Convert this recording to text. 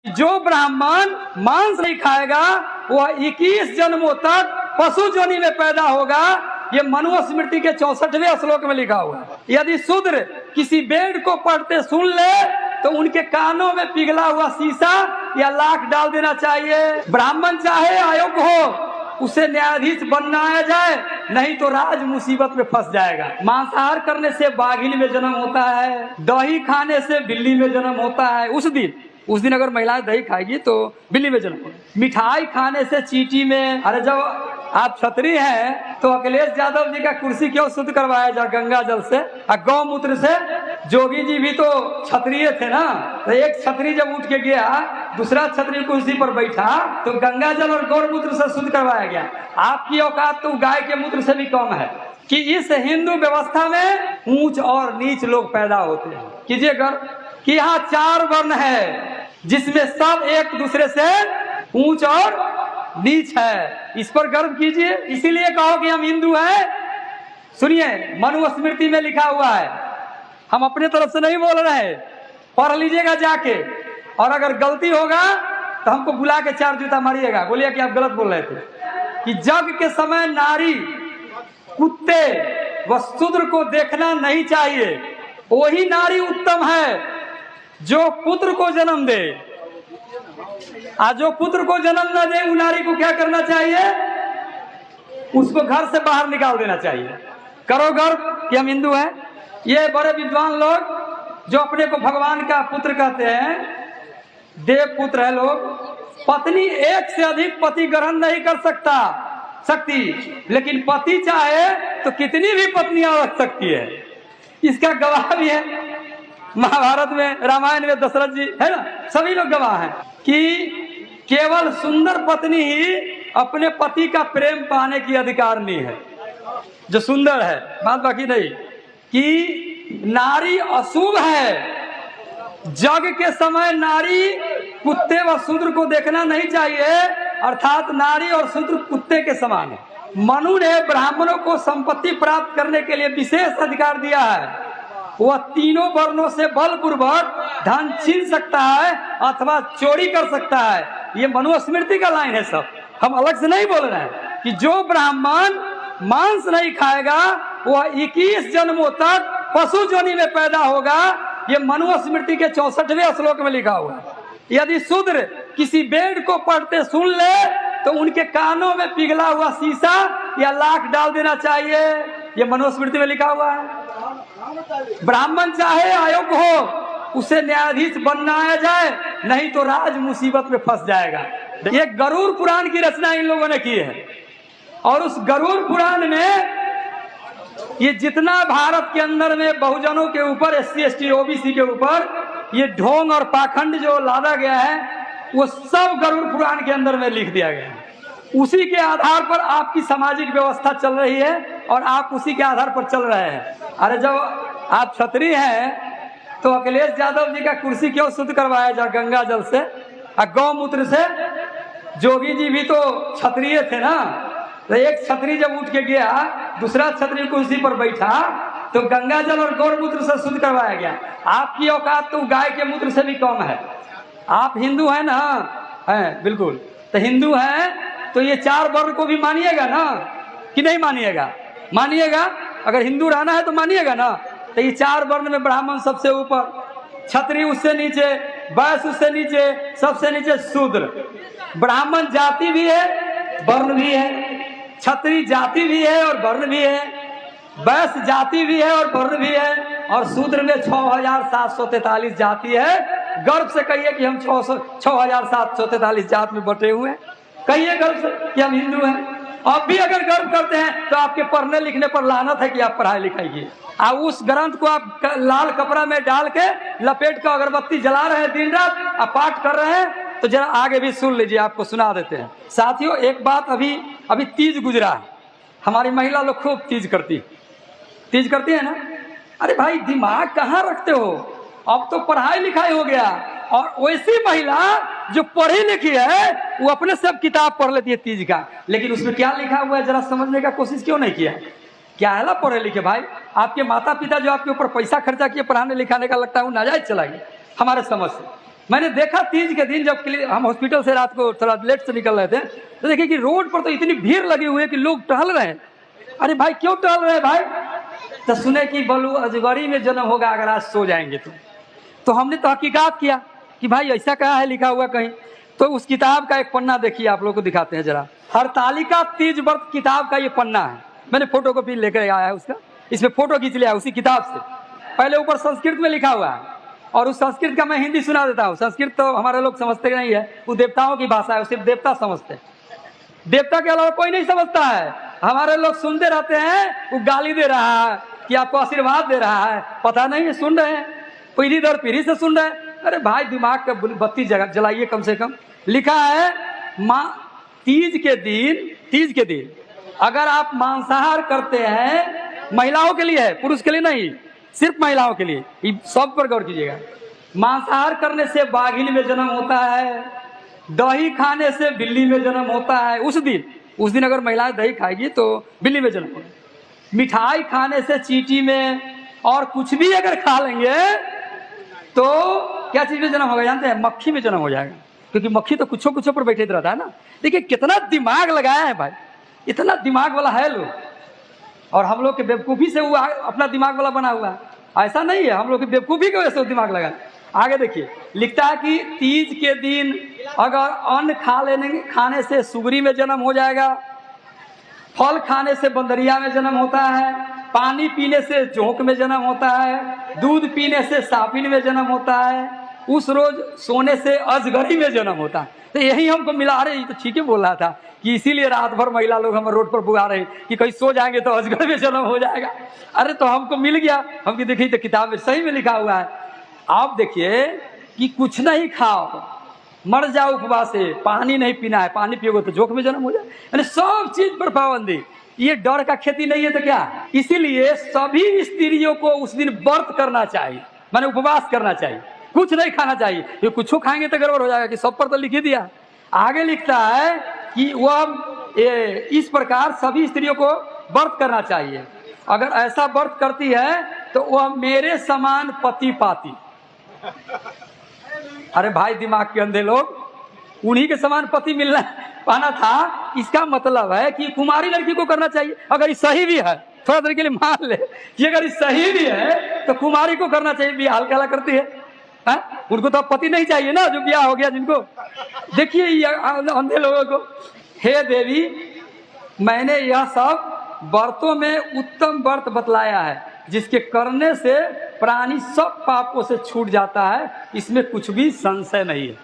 जो ब्राह्मण मांस नहीं खाएगा वह 21 जन्मों तक पशु जोनि में पैदा होगा। ये मनुस्मृति के 64वें श्लोक में लिखा हुआ है। यदि शूद्र किसी वेद को पढ़ते सुन ले तो उनके कानों में पिघला हुआ शीशा या लाख डाल देना चाहिए। ब्राह्मण चाहे अयोग्य हो उसे न्यायाधीश बनाया जाए, नहीं तो राज मुसीबत में फंस जाएगा। मांसाहार करने से बाघिन में जन्म होता है, दही खाने से बिल्ली में जन्म होता है। उस दिन अगर महिलाएं दही खाएगी तो बिल्ली में जन्म होगा। मिठाई खाने से चींटी में। अरे जब आप क्षत्रिय हैं तो अखिलेश यादव जी का कुर्सी क्यों शुद्ध करवाया जाए गंगा जल से और गौमूत्र से? जोगी जी भी तो क्षत्रिय थे ना। तो एक क्षत्रिय जब उठ के गया दूसरा क्षत्रिय कुर्सी पर बैठा तो गंगा जल और गौमूत्र से शुद्ध करवाया गया। आपकी औकात तो गाय के मूत्र से भी कम है कि इस हिंदू व्यवस्था में ऊंच और नीच लोग पैदा होते हैं। कीजिए गर्व कि यहाँ 4 वर्ण है जिसमें सब एक दूसरे से ऊंच और नीच है। इस पर गर्व कीजिए। इसीलिए कहो कि हम हिंदू हैं। सुनिए, मनुस्मृति में लिखा हुआ है, हम अपने तरफ से नहीं बोल रहे, पढ़ लीजिएगा जाके। और अगर गलती होगा तो हमको बुला के 4 जूता मारिएगा, बोलिए कि आप गलत बोल रहे थे। कि जग के समय नारी, कुत्ते व शूद्र को देखना नहीं चाहिए। वही नारी उत्तम है जो पुत्र को जन्म दे। आज जो पुत्र को जन्म न दे, उस नारी को क्या करना चाहिए? उसको घर से बाहर निकाल देना चाहिए। करो गर्व कि हम हिंदू हैं। ये बड़े विद्वान लोग जो अपने को भगवान का पुत्र कहते हैं, देव पुत्र है लोग। पत्नी एक से अधिक पति ग्रहण नहीं कर सकती, लेकिन पति चाहे तो कितनी भी पत्नियां रख सकती है। इसका गवाह भी है महाभारत में, रामायण में दशरथ जी है ना, सभी लोग गवाह हैं कि केवल सुंदर पत्नी ही अपने पति का प्रेम पाने की अधिकारनी है, जो सुंदर है। बात बाकी नहीं कि नारी अशुभ है। जग के समय नारी कुत्ते व शूद्र को देखना नहीं चाहिए, अर्थात नारी और शूद्र कुत्ते के समान है। मनु ने ब्राह्मणों को संपत्ति प्राप्त करने के लिए विशेष अधिकार दिया है। वह तीनों वर्णों से बलपूर्वक धन छीन सकता है अथवा चोरी कर सकता है। ये मनुस्मृति का लाइन है, सब हम अलग से नहीं बोल रहे हैं। कि जो ब्राह्मण मांस नहीं खाएगा वह 21 जन्मों तक पशु जोनि में पैदा होगा। ये मनुस्मृति के 64वें श्लोक में लिखा हुआ है। यदि शूद्र किसी वेद को पढ़ते सुन ले तो उनके कानों में पिघला हुआ शीशा या लाख डाल देना चाहिए। ये मनुस्मृति में लिखा हुआ है। ब्राह्मण चाहे अयोग्य हो उसे न्यायाधीश बनाया जाए, नहीं तो राज मुसीबत में फंस जाएगा। ये गरुड़ पुराण की रचना इन लोगों ने की है। और उस गरुड़ पुराण में ये जितना भारत के अंदर में बहुजनों के ऊपर, SC ST OBC के ऊपर ये ढोंग और पाखंड जो लादा गया है, वो सब गरुड़ पुराण के अंदर में लिख दिया गया है। उसी के आधार पर आपकी सामाजिक व्यवस्था चल रही है और आप उसी के आधार पर चल रहे हैं। अरे जब आप क्षत्रिय हैं तो अखिलेश यादव जी का कुर्सी क्यों शुद्ध करवाया जाए गंगा जल से और गौमूत्र से? जोगी जी भी तो क्षत्रिय थे ना। तो एक क्षत्रिय जब उठ के गया दूसरा क्षत्रिय कुर्सी पर बैठा तो गंगा जल और गौमूत्र से शुद्ध करवाया गया। आपकी औकात तो गाय के मूत्र से भी कम है। आप हिंदू हैं ना? हैं, बिल्कुल। तो हिंदू हैं तो ये 4 वर्ण को भी मानिएगा ना कि नहीं मानिएगा? मानिएगा। अगर हिंदू रहना है तो मानिएगा ना। तो ये 4 वर्ण में ब्राह्मण सबसे ऊपर, क्षत्रिय उससे नीचे, वैश्य उससे नीचे, सबसे नीचे शूद्र। ब्राह्मण जाति भी है, वर्ण भी है। क्षत्रिय जाति भी है और वर्ण भी है। वैश्य जाति भी है और वर्ण भी है। और शूद्र में 6743 जाति है। गर्व से कहिए कि हम 6743 जात में बटे हुए हैं। कहिए गर्व से कि हम हिंदू हैं। अब भी अगर गर्व करते हैं तो आपके पढ़ने लिखने पर लानत है कि आप पढ़ाई लिखाई किए। उस ग्रंथ को आप लाल कपड़ा में डाल के लपेट कर अगरबत्ती जला रहे हैं दिन रात, आप पाठ कर रहे हैं। तो जरा आगे भी सुन लीजिए, आपको सुना देते हैं। साथियों, एक बात, अभी तीज गुजरा है। हमारी महिला लोग खूब तीज करती है ना। अरे भाई, दिमाग कहाँ रखते हो? अब तो पढ़ाई लिखाई हो गया। और वैसी महिला जो पढ़ी लिखी है वो अपने सब किताब पढ़ लेती है तीज का, लेकिन उसमें क्या लिखा हुआ है जरा समझने का कोशिश क्यों नहीं किया? क्या है ना पढ़े लिखे भाई? आपके माता पिता जो आपके ऊपर पैसा खर्चा किए पढ़ाने लिखाने का, लगता है वो नाजायज चला गया हमारे समझ से। मैंने देखा तीज के दिन जब हम हॉस्पिटल से रात को थोड़ा लेट से निकल रहे थे, तो देखिए कि रोड पर तो इतनी भीड़ लगी हुई है कि लोग टहल रहे हैं। अरे भाई क्यों टहल रहे हैं भाई? तो सुने कि बलू अजगरी में जन्म होगा अगर आज सो जाएंगे तो हमने तो हकीकत किया कि भाई ऐसा कहा है लिखा हुआ कहीं। तो उस किताब का एक पन्ना देखिए, आप लोग को दिखाते हैं जरा। हरतालिका तीज व्रत किताब का ये पन्ना है, मैंने फोटो कॉपी लेकर आया है उसका, इसमें फोटो खींच लिया उसी किताब से। पहले ऊपर संस्कृत में लिखा हुआ है और उस संस्कृत का मैं हिंदी सुना देता हूँ। संस्कृत तो हमारे लोग समझते नहीं है, वो देवताओं की भाषा है, सिर्फ देवता समझते हैं, देवता के अलावा कोई नहीं समझता है। हमारे लोग सुनते रहते हैं, वो गाली दे रहा है कि आपको आशीर्वाद दे रहा है, पता नहीं है सुन रहे हैं, पीढ़ी दर पीढ़ी से सुन रहे हैं। अरे भाई दिमाग का बत्ती जलाइए कम से कम। लिखा है तीज के दिन अगर आप मांसाहार करते हैं, महिलाओं के लिए है, पुरुष के लिए नहीं, सिर्फ महिलाओं के लिए, सब पर गौर कीजिएगा। मांसाहार करने से बाघिन में जन्म होता है, दही खाने से बिल्ली में जन्म होता है। उस दिन अगर महिलाएं दही खाएगी तो बिल्ली में जन्म होगा। मिठाई खाने से चींटी में, और कुछ भी अगर खा लेंगे तो क्या चीज में जन्म होगा जानते हैं? मक्खी में जन्म हो जाएगा, क्योंकि मक्खी तो कुछ पर बैठे रहता है ना। देखिए कितना दिमाग लगाया है भाई, इतना दिमाग वाला है लोग, और हम लोग के बेवकूफ़ी से वो अपना दिमाग वाला बना हुआ है। ऐसा नहीं है, हम लोग की बेवकूफ़ी की वजह से दिमाग लगा। आगे देखिए, लिखता है कि तीज के दिन अगर अन्न खाने से सुगरी में जन्म हो जाएगा, फल खाने से बंदरिया में जन्म होता है, पानी पीने से जोंक में जन्म होता है, दूध पीने से सापिन में जन्म होता है, उस रोज सोने से अजगरी में जन्म होता है। तो यही हमको मिला रहे, तो ठीक है बोल रहा था कि इसीलिए रात भर महिला लोग हम रोड पर बुला रहे कि कहीं सो जाएंगे तो अजगर में जन्म हो जाएगा। अरे तो हमको मिल गया, हमकी देखिए तो किताब में सही में लिखा हुआ है। आप देखिए कि कुछ नहीं खाओ, मर जाओ उपवास से, पानी नहीं पीना है, पानी पियोगे तो जोक में जन्म हो जाए, यानी सब चीज पर पाबंदी। ये डर का खेती नहीं है तो क्या? इसीलिए सभी स्त्रियों को उस दिन व्रत करना चाहिए, माने उपवास करना चाहिए, कुछ नहीं खाना चाहिए। ये कुछ खाएंगे तो गड़बड़ हो जाएगा, कि सब पर तो लिख ही दिया। आगे लिखता है कि वह इस प्रकार सभी स्त्रियों को व्रत करना चाहिए, अगर ऐसा व्रत करती है तो वह मेरे समान पति पाती। अरे भाई दिमाग के अंधे लोग, उन्हीं के समान पति मिलना पाना था, इसका मतलब है कि कुमारी लड़की को करना चाहिए। अगर ये सही भी है, थोड़ा देर के लिए मान ले कि अगर ये सही भी है तो कुमारी को करना चाहिए। ब्याह क्या करती है, उनको तो पति नहीं चाहिए ना, जो ब्याह हो गया जिनको। देखिए ये अंधे लोगों को। हे देवी, मैंने यह सब व्रतों में उत्तम व्रत बतलाया है, जिसके करने से प्राणी सब पापों से छूट जाता है, इसमें कुछ भी संशय नहीं है।